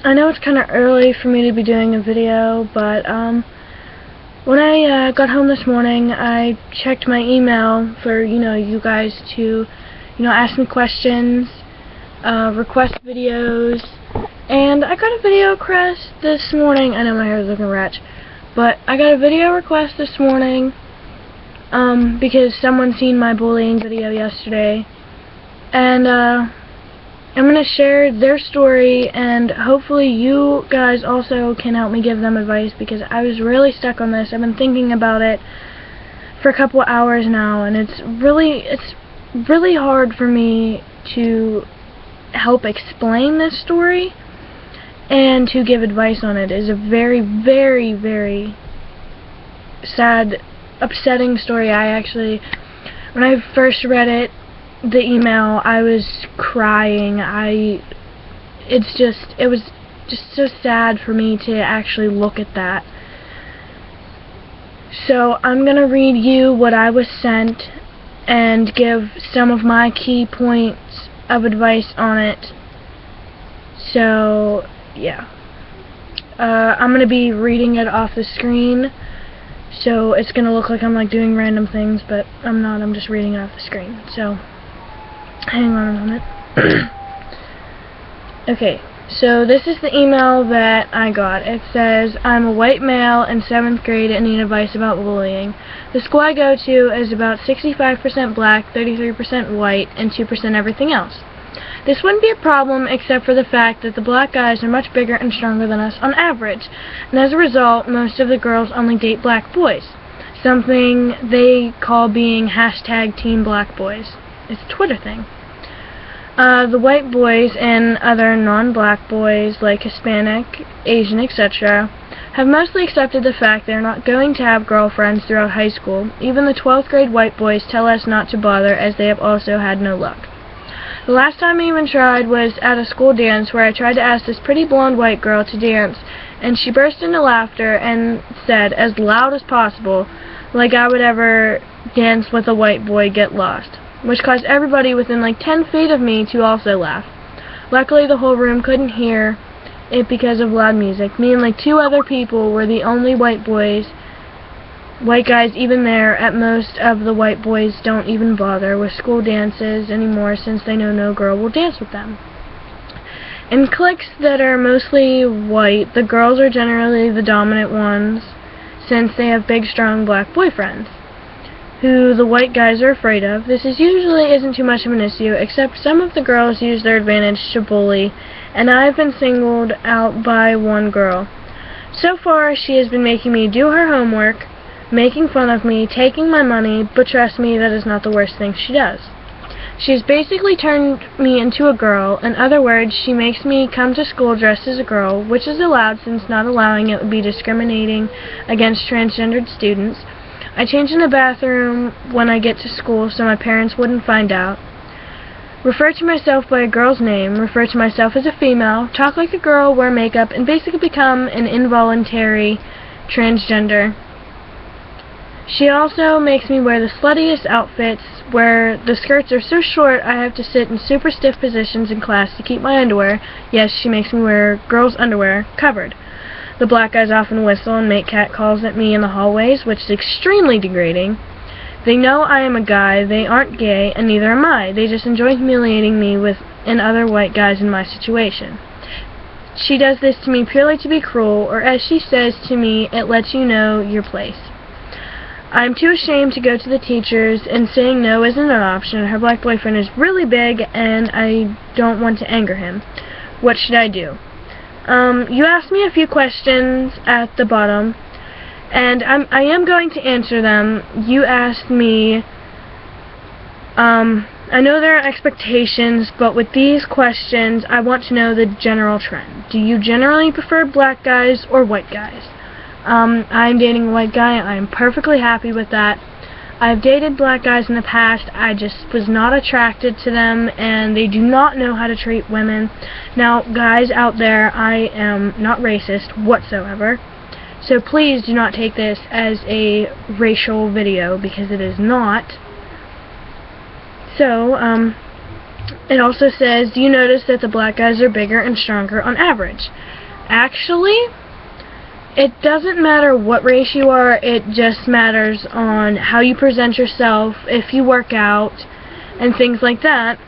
I know it's kind of early for me to be doing a video, but when I got home this morning, I checked my email for, you guys to, ask me questions, request videos, and I got a video request this morning. I know my hair is looking ratchet, but I got a video request this morning, because someone seen my bullying video yesterday, and I'm going to share their story, and hopefully you guys also can help me give them advice, because I was really stuck on this. I've been thinking about it for a couple of hours now, and it's really hard for me to help explain this story and to give advice on it. It is a very, very, very sad, upsetting story. When I first read it, the email, I was crying. It was just so sad for me to actually look at that. So I'm gonna read you what I was sent and give some of my key points of advice on it. So yeah, I'm gonna be reading it off the screen, so it's gonna look like I'm like doing random things, but I'm not. I'm just reading it off the screen. So hang on a moment. Okay, so this is the email that I got. It says, I'm a white male in 7th grade and need advice about bullying. The school I go to is about 65% black, 33% white, and 2% everything else. This wouldn't be a problem except for the fact that the black guys are much bigger and stronger than us on average, and as a result, most of the girls only date black boys, something they call being #TeamBlackBoys. It's a Twitter thing. The white boys and other non-black boys, like Hispanic, Asian, etc., have mostly accepted the fact they are not going to have girlfriends throughout high school. Even the 12th grade white boys tell us not to bother, as they have also had no luck. The last time I even tried was at a school dance where I tried to ask this pretty blonde white girl to dance, and she burst into laughter and said, as loud as possible, like I would ever dance with a white boy, get lost, which caused everybody within like 10 feet of me to also laugh. Luckily, the whole room couldn't hear it because of loud music. Me and like 2 other people were the only white guys even there. At most of the white boys don't even bother with school dances anymore, since they know no girl will dance with them. In cliques that are mostly white, the girls are generally the dominant ones, since they have big, strong black boyfriends, who the white guys are afraid of. This usually isn't too much of an issue, except some of the girls use their advantage to bully, and I've been singled out by one girl. So far, she has been making me do her homework, making fun of me, taking my money, but trust me, that is not the worst thing she does. She has basically turned me into a girl. In other words, she makes me come to school dressed as a girl, which is allowed since not allowing it would be discriminating against transgendered students. I change in the bathroom when I get to school so my parents wouldn't find out. Refer to myself by a girl's name, refer to myself as a female, talk like a girl, wear makeup, and basically become an involuntary transgender. She also makes me wear the sluttiest outfits, where the skirts are so short I have to sit in super stiff positions in class to keep my underwear. Yes, she makes me wear girls' underwear covered. The black guys often whistle and make catcalls at me in the hallways, which is extremely degrading. They know I am a guy, they aren't gay, and neither am I. They just enjoy humiliating me and other white guys in my situation. She does this to me purely to be cruel, or as she says to me, it lets you know your place. I'm too ashamed to go to the teachers, and saying no isn't an option. Her black boyfriend is really big, and I don't want to anger him. What should I do? You asked me a few questions at the bottom, and I am going to answer them. You asked me, I know there are expectations, but with these questions, I want to know the general trend. Do you generally prefer black guys or white guys? I'm dating a white guy. I'm perfectly happy with that. I've dated black guys in the past. I just was not attracted to them, and they do not know how to treat women. Now, guys out there, I am not racist whatsoever, so please do not take this as a racial video, because it is not. So, It also says, do you notice that the black guys are bigger and stronger on average? Actually, it doesn't matter what race you are, it just matters on how you present yourself, if you work out, and things like that.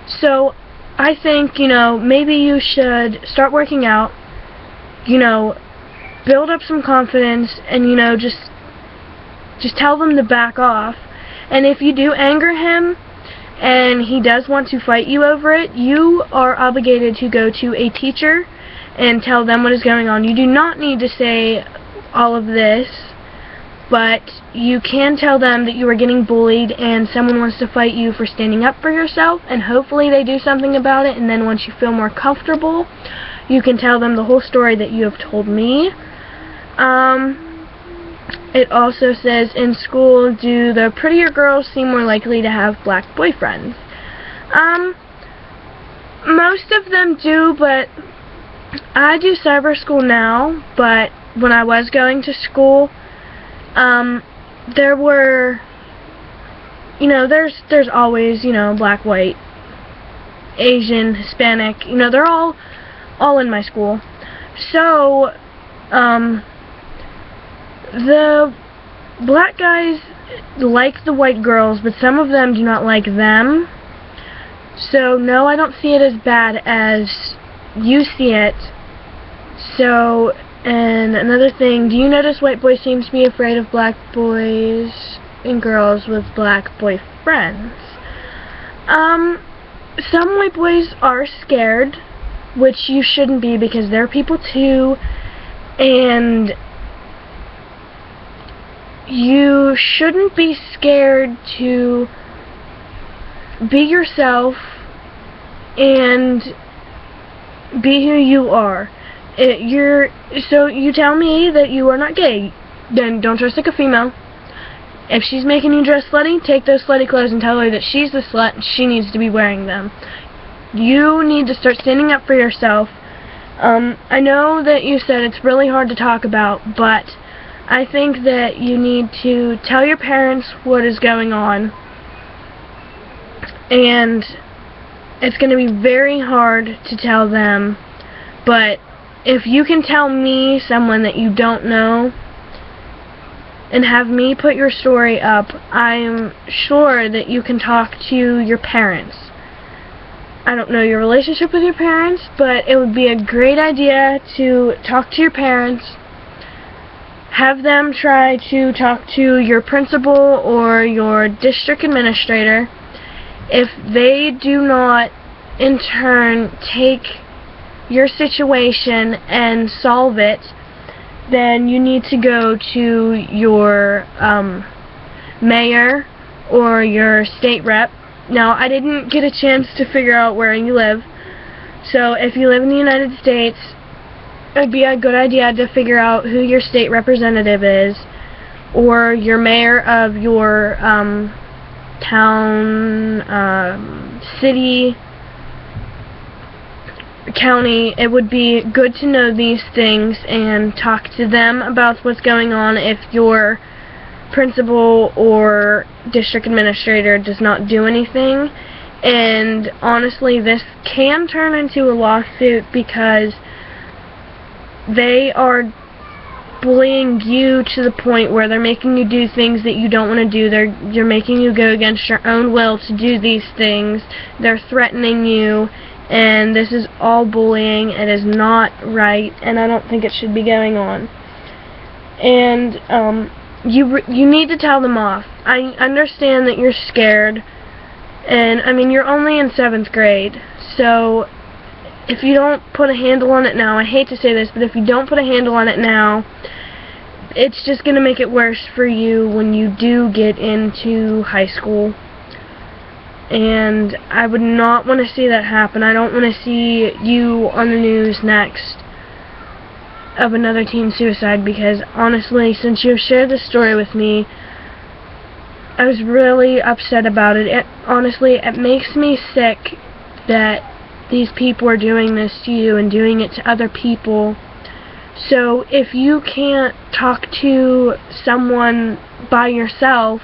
So, I think, maybe you should start working out, build up some confidence, and, just tell them to back off. And if you do anger him, and he does want to fight you over it, you are obligated to go to a teacher and tell them what is going on. You do not need to say all of this, but you can tell them that you are getting bullied and someone wants to fight you for standing up for yourself, and hopefully they do something about it, and then once you feel more comfortable, you can tell them the whole story that you have told me. It also says, in school, do the prettier girls seem more likely to have black boyfriends? Most of them do, but I do cyber school now, but when I was going to school, there were, there's always, black, white, Asian, Hispanic, they're all in my school. So, the black guys like the white girls, but some of them do not like them. So, no, I don't see it as bad as you see it. So, and another thing, do you notice white boys seem to be afraid of black boys and girls with black boyfriends? Some white boys are scared, which you shouldn't be, because they're people too, and you shouldn't be scared to be yourself and be who you are. So you tell me that you are not gay, then don't dress like a female. If she's making you dress slutty, take those slutty clothes and tell her that she's the slut and she needs to be wearing them. You need to start standing up for yourself. I know that you said it's really hard to talk about, but I think that you need to tell your parents what is going on, and it's going to be very hard to tell them, but if you can tell me, someone that you don't know, and have me put your story up, I'm sure that you can talk to your parents. I don't know your relationship with your parents, but it would be a great idea to talk to your parents. Have them try to talk to your principal or your district administrator. If they do not, in turn, take your situation and solve it, then you need to go to your mayor or your state rep. Now, I didn't get a chance to figure out where you live, so if you live in the United States, it would be a good idea to figure out who your state representative is, or your mayor of your town, city, county. It would be good to know these things and talk to them about what's going on if your principal or district administrator does not do anything. And honestly, this can turn into a lawsuit because they are bullying you to the point where they're making you do things that you don't want to do. They're making you go against your own will to do these things. They're threatening you, and this is all bullying. It is not right, and I don't think it should be going on. And you need to tell them off. I understand that you're scared, and I mean, you're only in 7th grade, so if you don't put a handle on it now, I hate to say this, but if you don't put a handle on it now, it's just going to make it worse for you when you do get into high school. And I would not want to see that happen. I don't want to see you on the news next of another teen suicide, because honestly, since you've shared this story with me, I was really upset about it. Honestly, it makes me sick that these people are doing this to you and doing it to other people. So if you can't talk to someone by yourself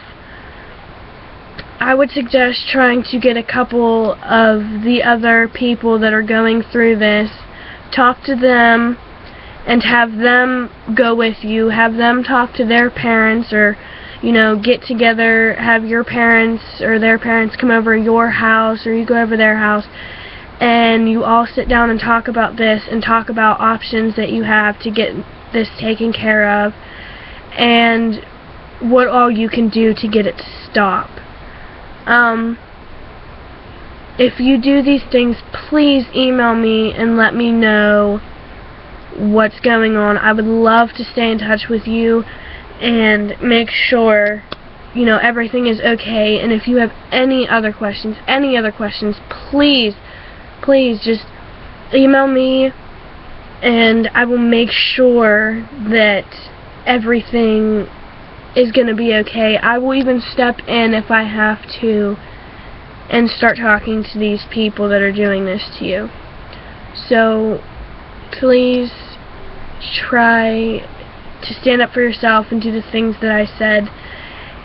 I would suggest trying to get a couple of the other people that are going through this, talk to them, and have them go with you, have them talk to their parents, or, you know, get together, have your parents or their parents come over your house, or you go over their house, and you all sit down and talk about this, and talk about options that you have to get this taken care of, and what all you can do to get it to stop. If you do these things, please email me and let me know what's going on. I would love to stay in touch with you and make sure, you know, everything is okay. And if you have any other questions, please just email me, and I will make sure that everything is going to be okay. I will even step in if I have to and start talking to these people that are doing this to you. So please try to stand up for yourself and do the things that I said.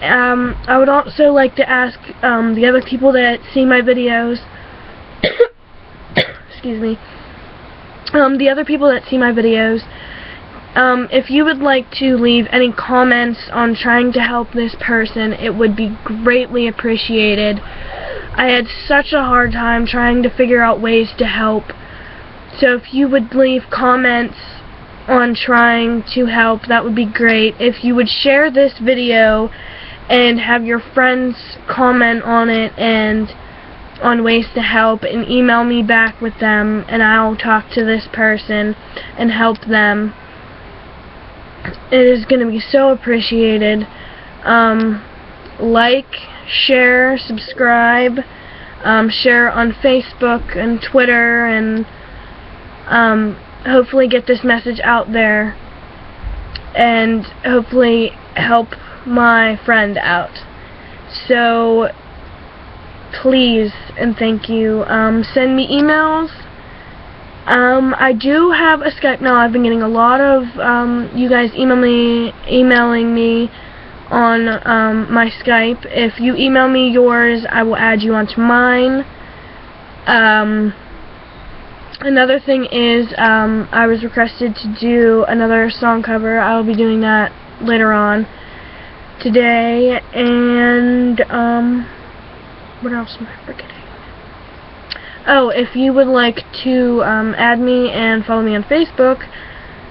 I would also like to ask the other people that see my videos excuse me, the other people that see my videos, if you would like to leave any comments on trying to help this person, it would be greatly appreciated. I had such a hard time trying to figure out ways to help. So if you would leave comments on trying to help, that would be great. If you would share this video and have your friends comment on it and on ways to help, and email me back with them, and I'll talk to this person and help them. It is going to be so appreciated. Like, share, subscribe, share on Facebook and Twitter, and hopefully get this message out there, and hopefully help my friend out. So please and thank you. Send me emails. I do have a Skype now. I've been getting a lot of you guys emailing me on my Skype. If you email me yours, I will add you onto mine. Another thing is, I was requested to do another song cover. I will be doing that later on today. And what else am I forgetting? Oh, if you would like to add me and follow me on Facebook,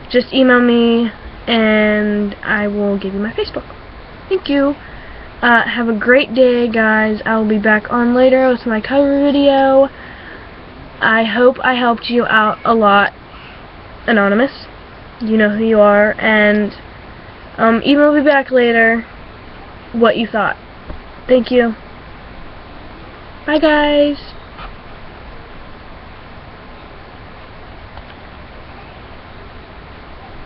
just email me and I will give you my Facebook. Thank you. Have a great day, guys. I will be back on later with my cover video. I hope I helped you out a lot. Anonymous, you know who you are, and email me back later what you thought. Thank you. Bye, guys.